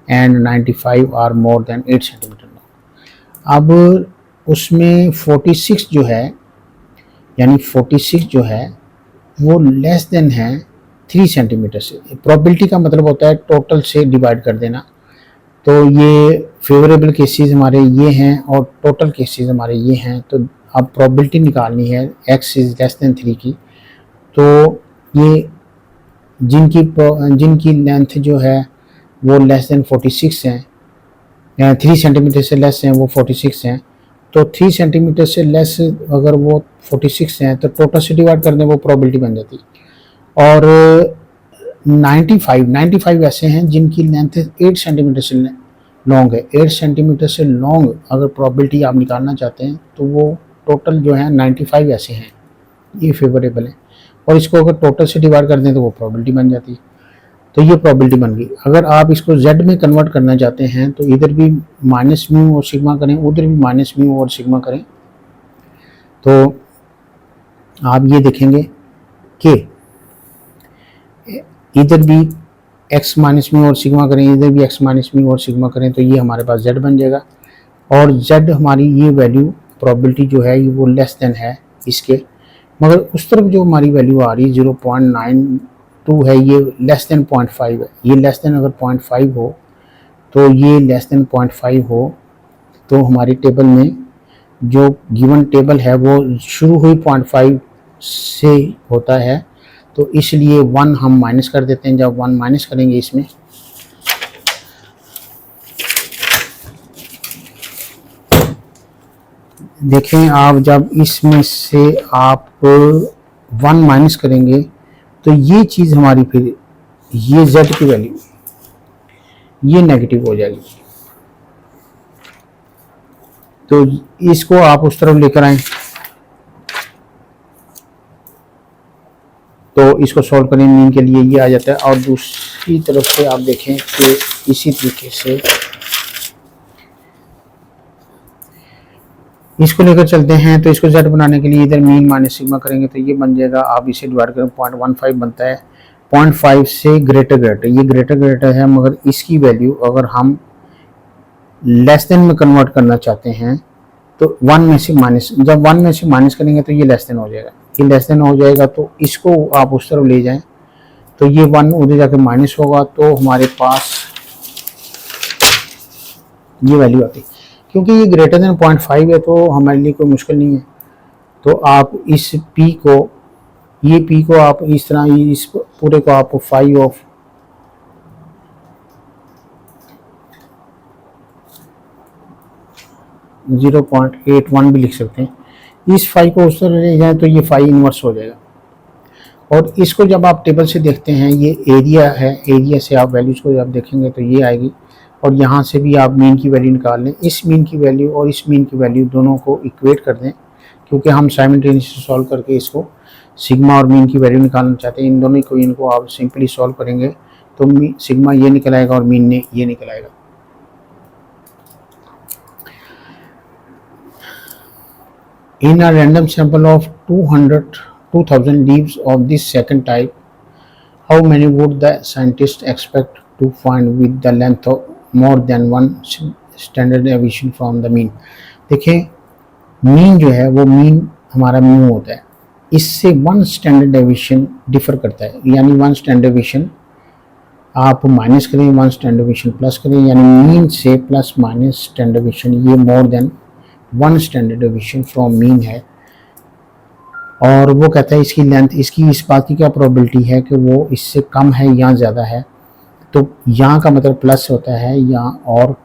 and 95 are more than 8 centimetre long. अब उसमें 46 जो है, यानी 46 जो है वो लेस देन है 3 सेंटीमीटर से। प्रोबेबिलिटी का मतलब होता है टोटल से डिवाइड कर देना, तो ये फेवरेबल केसेस हमारे ये हैं और टोटल केसेस हमारे ये हैं। तो अब प्रोबेबिलिटी निकालनी है x इज़ लेस देन 3 की, तो ये जिनकी लेंथ जो है वो लेस देन 46 हैं, 3 सेंटीमीटर से लेस हैं, वो 46 हैं, तो 3 सेंटीमीटर से लेस अगर वो 46 हैं तो टोटल से डिवाइड कर दें, वो प्रोबेबिलिटी बन जाती। और 95 ऐसे हैं जिनकी लेंथ 8 सेंटीमीटर से लॉन्ग है। 8 सेंटीमीटर से लॉन्ग अगर प्रोबेबिलिटी आप निकालना चाहते हैं तो वो टोटल जो है 95 ऐसे हैं, ये फेवरेबल है, और इसको अगर टोटल से डिवाइड कर दें तो वो प्रोबेबिलिटी बन जाती है। तो ये प्रोबेबिलिटी बन गई। अगर आप इसको z में कन्वर्ट करना चाहते हैं तो इधर भी माइनस म्यू और सिग्मा करें, उधर भी माइनस म्यू और सिग्मा करें, तो आप ये देखेंगे कि इधर भी x माइनस म्यू और सिग्मा करें, इधर भी x माइनस म्यू और सिग्मा करें, तो ये हमारे पास z बन जाएगा। और z हमारी ये वैल्यू प्रोबेबिलिटी जो है वो लेस देन है इसके, मगर उस तरफ जो हमारी वैल्यू आ रही है 0.92 है, ये लेस देन 0.5 है। ये लेस देन अगर 0.5 हो तो ये लेस देन 0.5 हो तो हमारी टेबल में जो गिवन टेबल है वो शुरू हुई 0.5 से होता है, तो इसलिए 1 हम माइनस कर देते हैं। जब 1 माइनस करेंगे इसमें देखें आप, जब इसमें से आप 1 माइनस करेंगे तो ये चीज़ हमारी फिर ये z की वैल्यू ये नेगेटिव हो जाएगी। तो इसको आप उस तरफ लेकर आए, तो इसको सॉल्व करें मीन के लिए ये आ जाता है। और दूसरी तरफ से आप देखें कि इसी तरीके से इसको लेकर चलते हैं, तो इसको z बनाने के लिए इधर मीन माइनस सिग्मा करेंगे तो ये बन जाएगा। आप इसे डिवाइड करें 0.15 बनता है, 0.5 से ग्रेटर, ये ग्रेटर है, मगर इसकी वैल्यू अगर हम लेस देन में कन्वर्ट करना चाहते हैं तो 1 में से माइनस, जब 1 में से माइनस करेंगे तो ये लेस देन हो जाएगा, ये लेस देन हो जाएगा। तो इसको आप उस तरफ ले जाएं तो ये 1 उधर जाकर माइनस होगा, तो हमारे पास ये वैल्यू आती है। क्योंकि ये ग्रेटर देन 0.5 है तो हमारे लिए कोई मुश्किल नहीं है। तो आप इस p को, ये p को आप इस तरह, इस पूरे को आप 5 ऑफ 0.81 भी लिख सकते हैं। इस 5 को उस तरह ले जाएं तो ये 5 इनवर्स हो जाएगा। और इसको जब आप टेबल से देखते हैं, ये एरिया है, एरिया से आप वैल्यूज़ को जब देखेंगे तो ये आएगी, और यहाँ से भी आप मीन की वैल्यू निकाल लें। इस मीन की वैल्यू और इस मीन की वैल्यू दोनों को इक्वेट कर दें, क्योंकि हम साइमल्टेनियसली सॉल्व करके इसको सिग्मा और मीन की वैल्यू निकालना चाहते हैं। इन दोनों को, इनको आप सिंपली सॉल्व करेंगे तो सिग्मा ये निकल आएगा और मीन ने ये निकल आएगा। In a random sample of 2000 leaves of this second type, how many would the scientist expect to find with the length of more than one standard deviation from the mean। देखिए mean जो है वो mean हमारा mu होता है, इससे one standard deviation differ करता है, यानी वन स्टैंडर्ड डेविएशन आप माइनस करें, वन स्टैंडर्ड डेविएशन प्लस करें, यानी मीन से प्लस माइनस स्टैंडर्ड डेविएशन, ये more than one standard deviation from mean है। और वो कहता है इसकी लेंथ, इसकी इस बात की क्या प्रोबेबिलिटी है कि वो इससे कम है या ज़्यादा है। तो यहाँ का मतलब प्लस होता है या और,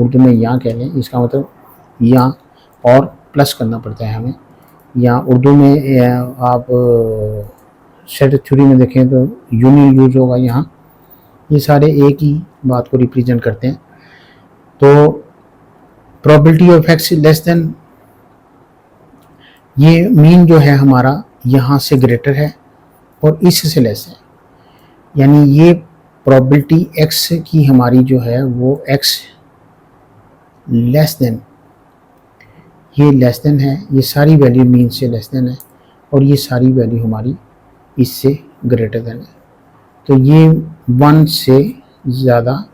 उर्दू में यहाँ कह लें, इसका मतलब या और प्लस करना पड़ता है हमें। या उर्दू में आप सेट थ्योरी में देखें तो यूनियन यूज होगा यहाँ। ये सारे एक ही बात को रिप्रेजेंट करते हैं। तो probability of x less than, ये मीन जो है हमारा यहाँ से ग्रेटर है और इससे लेस है, यानी ये प्रोबेबिलिटी एक्स की हमारी जो है वो एक्स लेस देन, ये लेस देन है, ये सारी वैल्यू मीन से लेस देन है और ये सारी वैल्यू हमारी इससे ग्रेटर देन है। तो ये वन से ज़्यादा,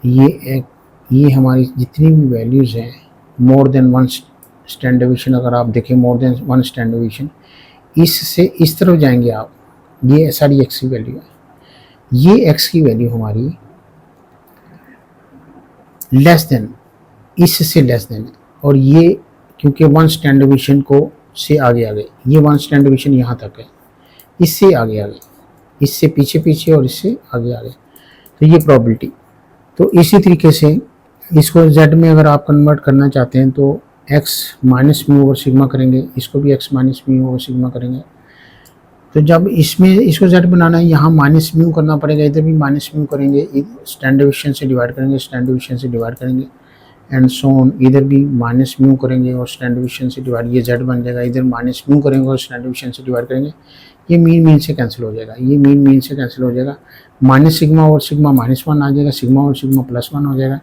ये हमारी जितनी भी वैल्यूज़ हैं more than one standard deviation, अगर आप देखें more than one standard deviation, इससे इस तरफ जाएंगे आप, ये सारी एक्स की वैल्यू है, ये एक्स की वैल्यू हमारी लेस देन, इससे लेस देन है। और ये क्योंकि वन स्टैंडर्ड डेविएशन को से आगे आगे, ये वन स्टैंडर्ड डेविएशन यहाँ तक है, इससे आगे आगे, इससे पीछे पीछे और इससे आगे आगे, तो ये प्रोबेबिलिटी। तो इसी तरीके से इसको जेड में अगर आप कन्वर्ट करना चाहते हैं तो x minus mu over sigma करेंगे, इसको भी x minus mu over sigma करेंगे। तो जब इसमें इसको जेड बनाना है, यहाँ माइनस म्यू करना पड़ेगा, इधर भी माइनस म्यू करेंगे, स्टैंडर्ड डेविएशन से डिवाइड करेंगे, स्टैंडर्ड डेविएशन से डिवाइड करेंगे एंड सो ऑन। इधर भी माइनस म्यू करेंगे और स्टैंडर्ड डेविएशन से डिवाइड, ये जेड बन जाएगा। इधर माइनस म्यू करेंगे और स्टैंडर्ड डेविएशन से डिवाइड करेंगे, ये मीन से कैंसिल हो जाएगा, ये मीन से कैंसिल हो जाएगा। माइनस सिग्मा और सिग्मा माइनस वन आ जाएगा, सिग्मा और सिग्मा प्लस वन हो जाएगा।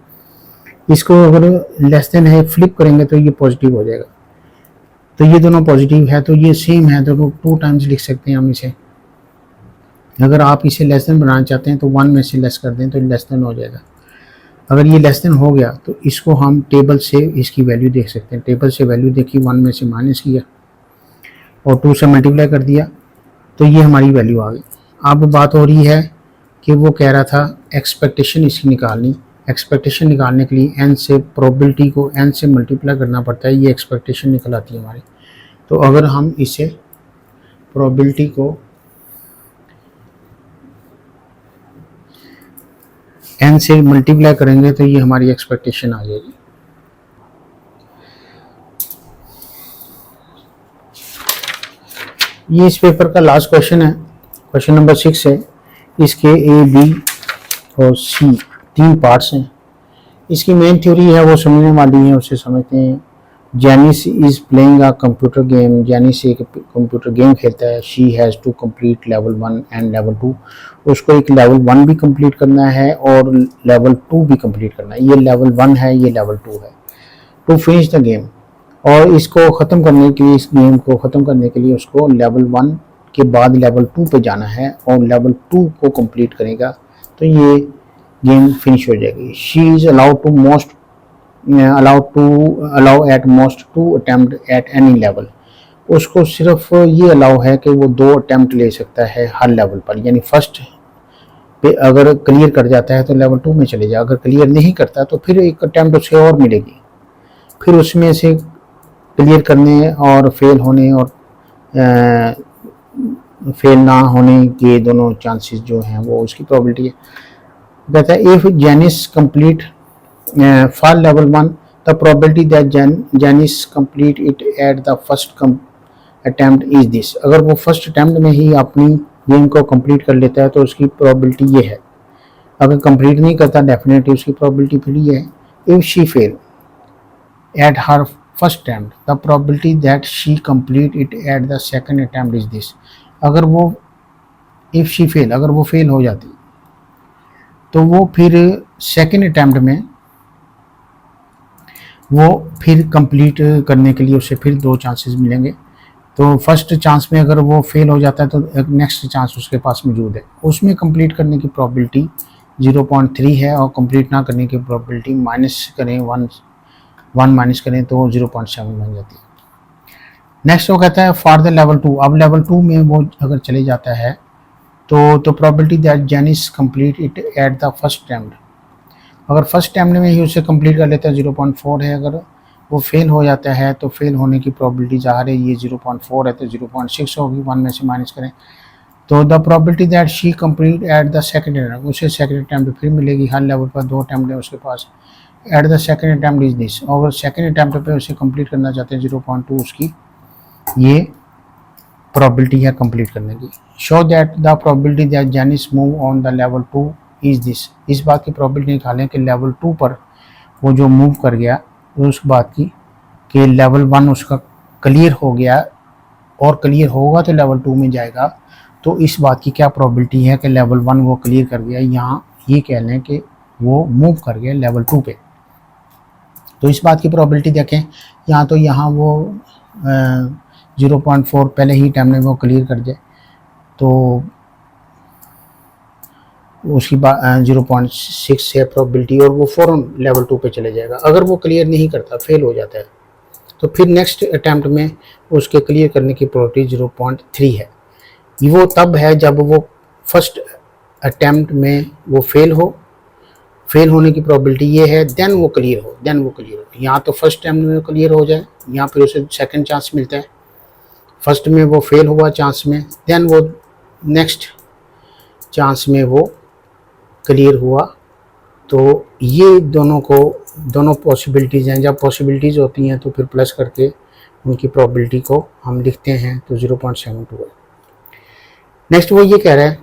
इसको अगर लेस देन है फ्लिप करेंगे तो ये पॉजिटिव हो जाएगा। तो ये दोनों पॉजिटिव है तो ये सेम है, तो टू टाइम्स लिख सकते हैं हम इसे। अगर आप इसे लेस देन बनाना चाहते हैं तो वन में से लेस कर दें तो लेस देन हो जाएगा। अगर ये लेस देन हो गया तो इसको हम टेबल से इसकी वैल्यू देख सकते हैं। टेबल से वैल्यू देखी, वन में से माइनस किया और टू से मल्टीप्लाई कर दिया, तो ये हमारी वैल्यू आ गई। अब बात हो रही है कि वो कह रहा था एक्सपेक्टेशन इसकी निकालनी। एक्सपेक्टेशन निकालने के लिए एन से प्रोबेबिलिटी को एन से मल्टीप्लाई करना पड़ता है, ये एक्सपेक्टेशन निकल आती है हमारी। तो अगर हम इसे प्रोबेबिलिटी को एन से मल्टीप्लाई करेंगे तो ये हमारी एक्सपेक्टेशन आ जाएगी। ये इस पेपर का लास्ट क्वेश्चन है, क्वेश्चन नंबर 6 है। इसके ए बी और सी तीन पार्ट्स हैं। इसकी मेन थ्योरी है वो समझने वाली है, उसे समझते हैं। Janice is playing a computer game, Janice एक कंप्यूटर गेम खेलता है। She has to complete level 1 and level 2, उसको एक लेवल 1 भी कंप्लीट करना है और लेवल 2 भी कंप्लीट करना है। ये लेवल 1 है, ये लेवल 2 है। टू फिनिश द गेम, और इसको ख़त्म करने के लिए, इस गेम को ख़त्म करने के लिए उसको लेवल 1 के बाद लेवल 2 पे जाना है और लेवल 2 को कंप्लीट करेगा तो ये गेम फिनिश हो जाएगी। She is allow at most 2 attempt at any level, उसको सिर्फ ये अलाउ है कि वो 2 अटेम्प्ट ले सकता है हर लेवल पर। यानी फर्स्ट पे अगर क्लियर कर जाता है तो लेवल 2 में चले जाए, अगर क्लियर नहीं करता तो फिर एक अटेम्प्ट उसे और मिलेगी। फिर उसमें से क्लियर करने और फेल होने और फेल ना होने के दोनों चांसेस जो हैं वो उसकी प्रोबेबिलिटी है। कहता है if Janice complete for level 1 the probability that Janice complete it at the first attempt is this. अगर वो फर्स्ट अटेम्प्ट में ही अपनी गेम को कंप्लीट कर लेता है तो उसकी प्रोबेबिलिटी ये है। अगर कंप्लीट नहीं करता डेफिनेटली उसकी प्रोबेबिलिटी फिर ये है। If she fail at her first attempt the probability that she complete it at the second attempt is this. अगर वो इफ शी फेल, अगर वो फेल हो जाती तो वो फिर सेकंड अटेम्प्ट में वो फिर कंप्लीट करने के लिए उसे फिर 2 चांसेस मिलेंगे। तो फर्स्ट चांस में अगर वो फेल हो जाता है तो एक नेक्स्ट चांस उसके पास मौजूद है, उसमें कंप्लीट करने की प्रोबेबिलिटी 0.3 है और कंप्लीट ना करने की प्रोबेबिलिटी माइनस करें 1 माइनस करें तो 0.7 बन जाती है। नेक्स्ट वो कहता है फॉर द लेवल 2। अब लेवल 2 में वो अगर चले जाता है तो probability that Janice complete it at the first attempt, अगर फर्स्ट अटेम्प्ट में ही उसे कंप्लीट कर लेता है 0.4 है, अगर वो फेल हो जाता है तो फेल होने की प्रोबेबिलिटी ज़ाहिर है ये 0.4 है तो 0.6 होगी, 1 में से माइनस करें तो the probability that she complete at the second attempt, उसे सेकंड अटेम्प्ट फिर मिलेगी। हर लेवल पर 2 अटेम्प्ट है उसके पास। At the second attempt is this, और सेकंड अटेम्प्ट पे उसे कंप्लीट करना चाहते हैं 0.2 उसकी ये प्रोबेबिलिटी है कंप्लीट करने की। Show that the probability that Janice move on the level 2 is this, इस बात की प्रोबेबिलिटी निकालें कि लेवल 2 पर वो जो मूव कर गया उस बात की कि लेवल 1 उसका क्लियर हो गया और क्लियर होगा तो लेवल 2 में जाएगा, तो इस बात की क्या प्रोबेबिलिटी है कि लेवल 1 वो क्लियर कर गया, यहाँ ये कह लें कि वो मूव कर गया लेवल 2 पे। तो इस बात की प्रोबेबिलिटी देखें यहाँ, तो यहाँ वो 0.4 पहले ही टाइम में वो क्लियर कर जाए तो उसकी 0.6 है प्रोबेबिलिटी और वो फ़ौरन लेवल 2 पे चले जाएगा। अगर वो क्लियर नहीं करता, फेल हो जाता है, तो फिर नेक्स्ट अटैम्प्ट में उसके क्लियर करने की प्रोबेबिलिटी 0.3 है। वो तब है जब वो फर्स्ट अटैम्प्ट में वो फेल हो, फेल होने की प्रोबेबिलिटी ये है, देन वो क्लियर हो। यहाँ तो फर्स्ट अटैम्प्ट में क्लियर हो जाए, यहाँ फिर उसे सेकंड चांस मिलता है। फर्स्ट में वो फेल हुआ चांस में, देन वो नेक्स्ट चांस में वो क्लियर हुआ। तो ये दोनों पॉसिबिलिटीज़ हैं। जब पॉसिबिलिटीज़ होती हैं तो फिर प्लस करके उनकी प्रोबेबिलिटी को हम लिखते हैं तो 0.72 है। नेक्स्ट वो ये कह रहा है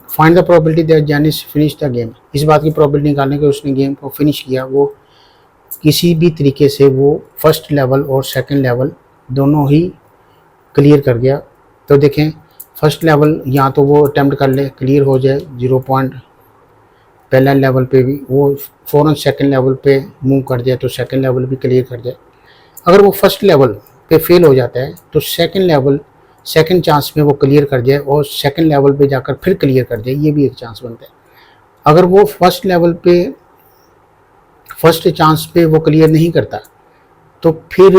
find the probability that Janice finish the game, इस बात की प्रोबेबिलिटी निकालने के उसने गेम को फिनिश किया, वो किसी भी तरीके से वो फर्स्ट लेवल और सेकंड लेवल दोनों ही क्लियर कर गया। तो देखें फर्स्ट लेवल यहाँ तो वो अटैम्प्ट कर ले, क्लियर हो जाए 0. पहला लेवल पे भी वो फ़ौरन सेकंड लेवल पे मूव कर जाए तो सेकंड लेवल भी क्लियर कर जाए। अगर वो फर्स्ट लेवल पे फेल हो जाता है तो सेकंड चांस में वो क्लियर कर जाए और सेकंड लेवल पे जाकर फिर क्लियर कर जाए, ये भी एक चांस बनता है। अगर वो फर्स्ट लेवल पे फर्स्ट चांस पे वो क्लियर नहीं करता तो फिर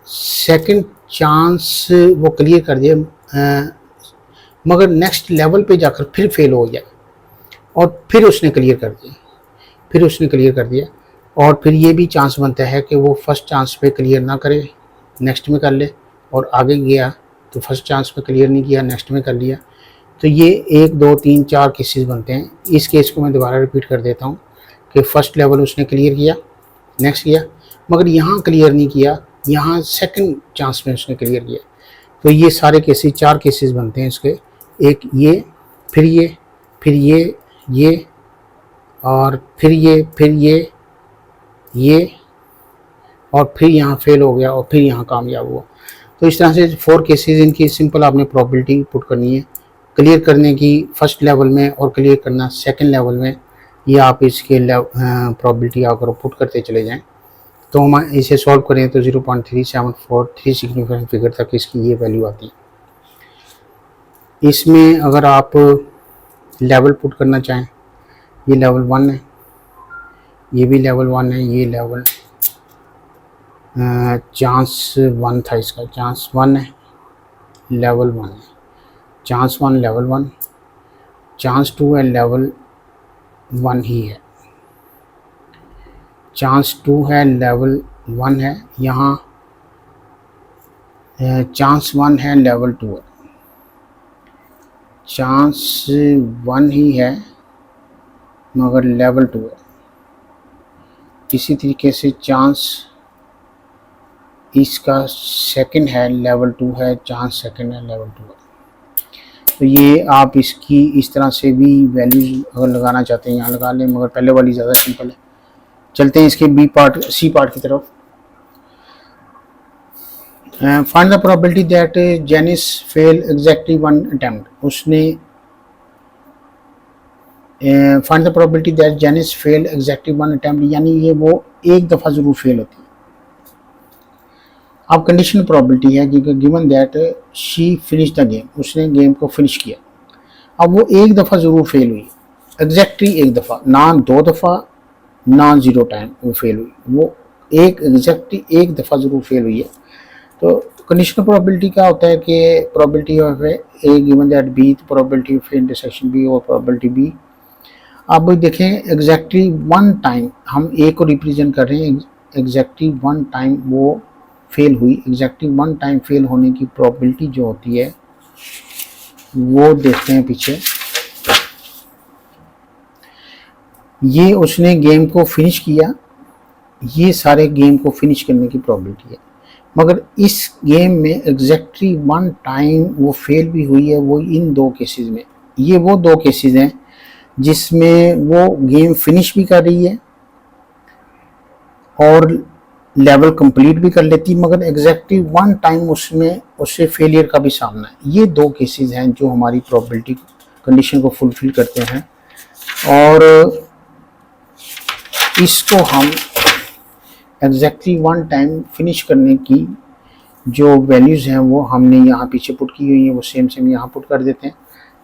सेकंड चांस वो क्लियर कर दे, मगर नेक्स्ट लेवल पे जाकर फिर फेल हो गया और फिर उसने क्लियर कर दिया और फिर ये भी चांस बनता है कि वो फर्स्ट चांस पे क्लियर ना करे, नेक्स्ट में कर ले, और आगे गया तो फर्स्ट चांस पे क्लियर नहीं किया, नेक्स्ट में कर लिया। तो ये 1 2 3 4 केसेस बनते हैं। इस केस को मैं दोबारा रिपीट कर देता हूँ कि फर्स्ट लेवल उसने क्लियर किया, नेक्स्ट किया, मगर यहाँ क्लियर नहीं किया, यहाँ सेकंड चांस में उसने क्लियर किया। तो ये सारे केसेस 4 केसेस बनते हैं इसके, एक ये, फिर ये और फिर ये और फिर यहाँ फेल हो गया और फिर यहाँ कामयाब हुआ। तो इस तरह से 4 केसेस इनकी सिंपल आपने प्रोबेबिलिटी पुट करनी है क्लियर करने की फर्स्ट लेवल में और क्लियर करना सेकंड लेवल में। ये आप इसके प्रोबेबिलिटी अगर पुट करते चले जाएं तो हम इसे सॉल्व करें तो 0.3743 सिग्निफिकेंट फिगर तक इसकी ये वैल्यू आती है। इसमें अगर आप लेवल पुट करना चाहें, ये लेवल 1 है, ये भी लेवल 1 है, ये लेवल चांस 1 था, इसका चांस 1 है, लेवल 1 है, चांस 1 लेवल 1, चांस 2 है लेवल 1 ही है, चांस 2 है लेवल 1 है, यहाँ चांस 1 है लेवल 2 है, चांस 1 ही है मगर लेवल 2 है। इसी तरीके से चांस इसका सेकंड है लेवल 2 है, चांस सेकंड है लेवल 2 है। तो ये आप इसकी इस तरह से भी वैल्यूज अगर लगाना चाहते हैं यहाँ लगा लें, मगर पहले वाली ज़्यादा सिंपल है। चलते हैं इसके सी पार्ट की तरफ। Find the probability that Janice fail exactly 1 attempt, उसने find the probability that Janice fail exactly 1 attempt, यानी ये वो एक दफ़ा ज़रूर फेल होती है। अब कंडीशनल प्रोबेबिलिटी है कि given that she finish the game, उसने गेम को फिनिश किया। अब वो एक दफ़ा ज़रूर फेल हुई, एग्जैक्टली एक दफ़ा, ना 2 दफ़ा ना 0 टाइम वो फेल हुई, वो एक एग्जैक्टली एक दफ़ा ज़रूर फेल हुई है। तो कंडीशनल प्रोबेबिलिटी क्या होता है कि probability of A given that B, probability of intersection B और प्रोबेबिलिटी बी। अब देखें एग्जैक्टली 1 टाइम हम ए को रिप्रेजेंट कर रहे हैं, एग्जैक्टली 1 टाइम वो फेल हुई। एग्जैक्टली 1 टाइम फेल होने की प्रोबेबिलिटी जो होती है वो देखते हैं पीछे। ये उसने गेम को फिनिश किया, ये सारे गेम को फिनिश करने की प्रोबेबिलिटी है, मगर इस गेम में एग्जैक्टली 1 टाइम वो फेल भी हुई है। वो इन 2 केसेस में, ये वो 2 केसेस हैं जिसमें वो गेम फिनिश भी कर रही है और लेवल कंप्लीट भी कर लेती, मगर एग्जैक्टली 1 टाइम उसमें उससे फेलियर का भी सामना है। ये 2 केसेस हैं जो हमारी प्रोबेबिलिटी कंडीशन को फुलफिल करते हैं, और इसको हम एग्जैक्टली 1 टाइम फिनिश करने की जो वैल्यूज़ हैं वो हमने यहाँ पीछे पुट की हुई हैं, वो सेम यहाँ पुट कर देते हैं।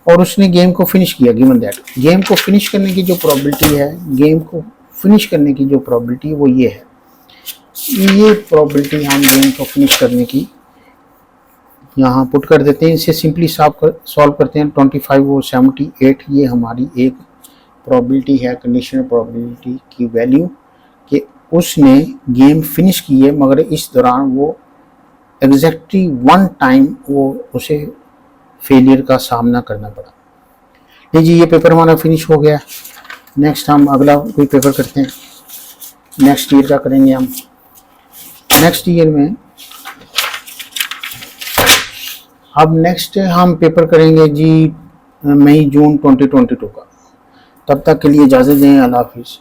और उसने गेम को फिनिश किया, गिवन दैट गेम को फिनिश करने की जो प्रोबेबिलिटी है, गेम को फिनिश करने की जो प्रोबेबिलिटी है वो ये है। ये प्रोबेबिलिटी हम गेम को फिनिश करने की यहाँ पुट कर देते हैं। इसे सिंपली सॉल्व करते हैं। 25 और 78 ये हमारी एक प्रोबेबिलिटी है, कंडीशनल प्रोबेबिलिटी की वैल्यू कि उसने गेम फिनिश की है, मगर इस दौरान वो एग्जैक्टली 1 टाइम वो उसे फेलियर का सामना करना पड़ा। लीजिए ये पेपर हमारा फिनिश हो गया। नेक्स्ट हम अगला कोई पेपर करते हैं। नेक्स्ट ईयर का करेंगे हम। नेक्स्ट ईयर में अब नेक्स्ट हम पेपर करेंगे जी मई जून 2022 का। तब तक के लिए इजाज़त दें। अल्लाह हाफिज़।